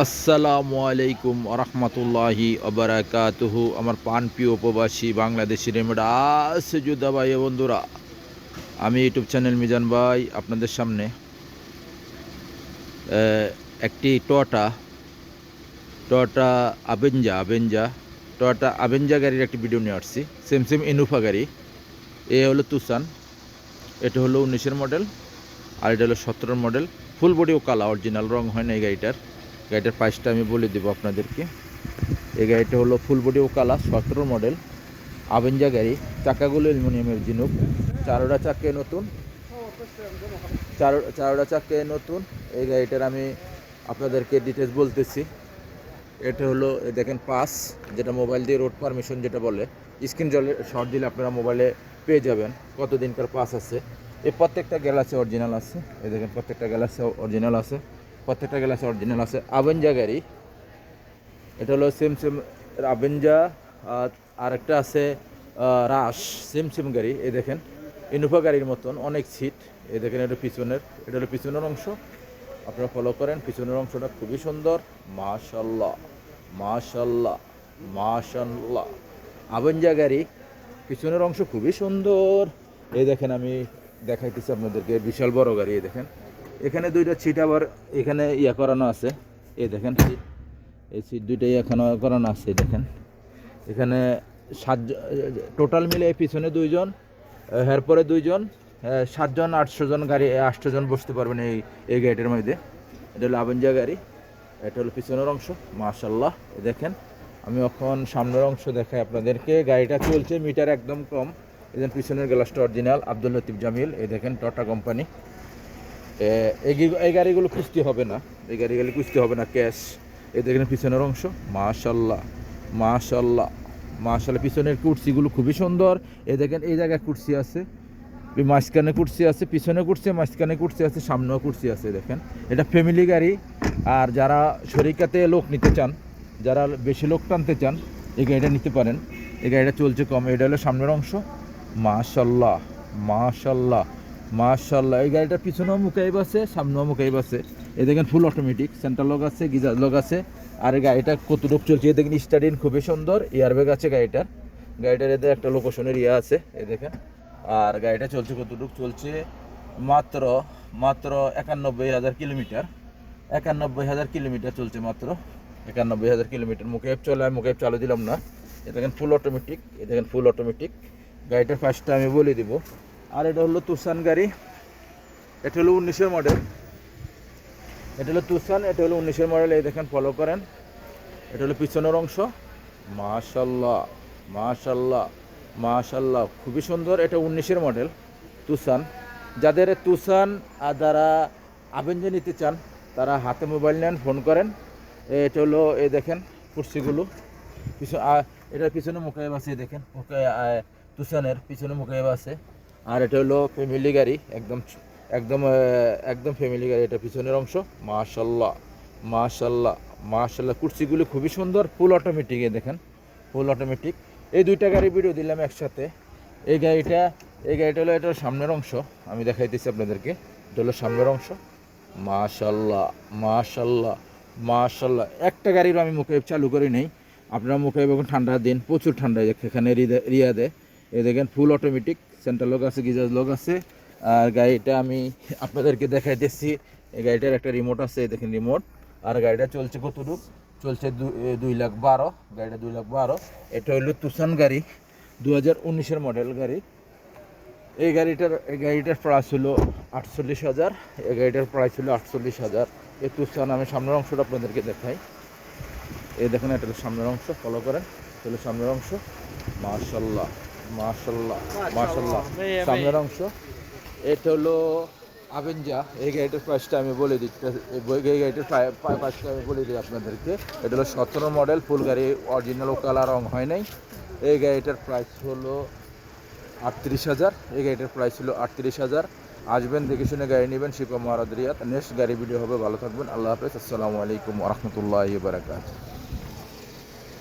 আসসালামু আলাইকুম রহমতুল্লাহি অবরাকাতুহু। আমার প্রাণপ্রিয় উপবাসী বাংলাদেশি রেমেডা সুযোদ্ধা ভাই ও বন্ধুরা, আমি ইউটিউব চ্যানেল মিজান ভাই আপনাদের সামনে একটি টয়োটা আভেঞ্জা গাড়ির একটি ভিডিও নিয়ে আসছি। সেম ইনোভা গাড়ি। এ হলো তুসান, এটা হলো 19-এর মডেল, আর এটা হলো 17-এর মডেল। ফুল বডি ও কালা, অরিজিনাল রং হয় না এই গাড়িটার প্রাইসটা আমি বলে দেবো আপনাদেরকে। এই গাড়িটা হলো ফুল বডি ও কালা, 17 মডেল আভেঞ্জা গাড়ি। চাকাগুলো অ্যালুমিনিয়ামের জিনুক, চারোটা চাক্কে নতুন। এই গাড়িটার আমি আপনাদেরকে ডিটেলস বলতেছি। এটা হলো দেখেন পাস, যেটা মোবাইল দিয়ে রোড পারমিশন যেটা বলে, স্ক্রিন জলে শর্ট দিলে আপনারা মোবাইলে পেয়ে যাবেন কতদিনকার পাস আছে। এই প্রত্যেকটা গ্যালাসি অরিজিনাল আছে। এই দেখেন প্রত্যেকটা গ্যালাসি অরিজিনাল আছে। আভেঞ্জা গাড়ি, এটা হলো সেম আভেঞ্জা। আর একটা আছে রাশ, সেম গাড়ি। এই দেখেন ইনোভা গাড়ির মতন অনেক সিট। এই দেখেন এটা হলো পিছনের অংশ। আপনারা ফলো করেন, পিছনের অংশটা খুবই সুন্দর। মাশাল্লাহ মাশাল্লাহ মাশাল্লাহ। আভেঞ্জা গাড়ি, পিছনের অংশ খুবই সুন্দর। এই দেখেন আমি দেখাইতেছি আপনাদেরকে, বিশাল বড় গাড়ি। এই দেখেন এখানে দুইটা সিট আবার এখানে করানো আছে। এই দেখেন এই সিট দুইটাই এখনো করানো আছে। দেখেন এখানে 7 টোটাল মিলে পিছনে 2 জন, এরপরে 2 জন, 7 জন, 800 জন গাড়ি, 800 জন বসতে পারবেন এই গাড়িটার মধ্যে। এটা হলো আভেঞ্জা গাড়ি, এটা হলো পিছনের অংশ। মাশাল্লাহ। দেখেন আমি এখন সামনের অংশ দেখাই আপনাদেরকে। গাড়িটা চলছে মিটার একদম কম। এই পিছনের গ্লাসটা অরিজিনাল, আব্দুল লতিফ জামিল। এই দেখেন টটা কোম্পানি। এই গাড়িগুলো কুস্তি হবে না, ক্যাশ। এই দেখেন পিছনের অংশ। মাশাল্লাহ মাশাল্লাহ মাশাল্লাহ। পিছনের কুর্সিগুলো খুবই সুন্দর। এই দেখেন এই জায়গায় কুর্সি আছে, মাঝখানে কুর্সি আছে, পিছনে কুর্সি, মাঝখানে কুর্সি আছে, সামনেও কুর্সি আছে। দেখেন এটা ফ্যামিলি গাড়ি। আর যারা শরিকাতে লোক নিতে চান, যারা বেশি লোক টানতে চান, এই গাড়িটা নিতে পারেন। এই গাড়িটা চলছে কম। এটা হলো সামনের অংশ। মাশাল্লাহ মাশাল্লাহ মাশাল্লাহ। এই গাড়িটার পিছনেও মুখাইব আছে, সামনেও মুখাইব আছে। এই দেখেন ফুল অটোমেটিক, সেন্টার লক আছে, গিজার লক আছে। আর এই গাড়িটা কতটুক চলছে এই দেখেন, স্টার্টিং খুবই সুন্দর। এয়ারব্যাগ আছে গাড়িটার এদের একটা লোকেশনের আছে। এই দেখেন। আর গাড়িটা চলছে কতটুক চলছে, মাত্র 91,000 কিলোমিটার। 91,000 কিলোমিটার চলছে, মাত্র 91,000 কিলোমিটার। মুখাইব চলে, আমি মুখাইব চালু দিলাম না। এ দেখেন ফুল অটোমেটিক। গাড়িটার ফার্স্টটা আমি বলে দিব। আর এটা হলো তুসান গাড়ি, এটা হলো 19-এর মডেল। এটা হলো তুসান, এটা হলো 19-এর মডেল। এই দেখেন ফলো করেন। এটা হলো পিছনের অংশ। মাশাল্লাহ মাশাল্লাহ মাশাল্লাহ, খুবই সুন্দর। এটা 19-এর মডেল তুসান। যাদের তুসান আর যারা আভেঞ্জা নিতে চান, তারা হাতে মোবাইল নেন, ফোন করেন। এটা হলো এই দেখেন কুর্সিগুলো, এটার পিছনে মুখাইব আছে। দেখেন তুসানের পিছনে মুখাইব আছে। আর এটা হলো ফ্যামিলি গাড়ি, একদম একদম একদম ফ্যামিলি গাড়ি। এটা পিছনের অংশ। মাশাল্লাহ মাশাল্লাহ মাশাল্লাহ। কুর্সিগুলো খুবই সুন্দর, ফুল অটোমেটিক। দেখেন ফুল অটোমেটিক। এই দুইটা গাড়ি ভিডিও দিলাম একসাথে। এই গাড়িটা হলো এটার সামনের অংশ, আমি দেখাইতেছি আপনাদেরকে। এটা হলো সামনের অংশ। মাশাল্লাহ মাশাল্লাহ মাশাল্লাহ। একটা গাড়িরও আমি মুখাইব চালু করি নেই। আপনারা মুখাইব এখন ঠান্ডার দিন, প্রচুর ঠান্ডা এখানে রিয়াদে। এই দেখেন ফুল অটোমেটিক, সেন্টার লক আছে, গিজার লক আছে। আর গাড়িটা আমি আপনাদেরকে দেখাইতেছি। এই গাড়িটার একটা রিমোট আছে, এই দেখেন রিমোট। আর গাড়িটা চলছে কতটুক চলছে, 2,12,000। গাড়িটা 2,12,000। এটা হলো তুসান গাড়ি, 2019-এর মডেল গাড়ি। এই গাড়িটার প্রাইস হলো 48,000। এই গাড়িটার প্রাইস হলো 48,000। এই তুসান, আমি সামনের অংশটা আপনাদেরকে দেখাই। এই দেখেন এটা হলো সামনের অংশ, ফলো করেন। এটা হলো সামনের অংশ। মাশাল্লাহ মাশাল্লাহ মাশাল্লাহ। সামনের অংশ। এটা হলো আভেঞ্জা। এই গাড়িটার প্রাইসটা আমি বলে দিচ্ছি, এই গাড়িটার প্রাইসটা আমি বলে দিই আপনাদেরকে। এটা হলো 17 মডেল, ফুল গাড়ি, অরিজিনাল কালার রং হয় নাই। এই গাড়িটার প্রাইস হলো 38,000। এই গাড়িটার প্রাইস হলো 38,000। আসবেন, দেখে শুনে গাড়ি নেবেন। শিপা মহারাজ রিয়াদ। নেক্সট গাড়ি ভিডিও হবে। ভালো থাকবেন। আল্লাহ হাফেজ। আসসালামু আলাইকুম রহমতুল্লাহি ওয়া বারাকাতুহু।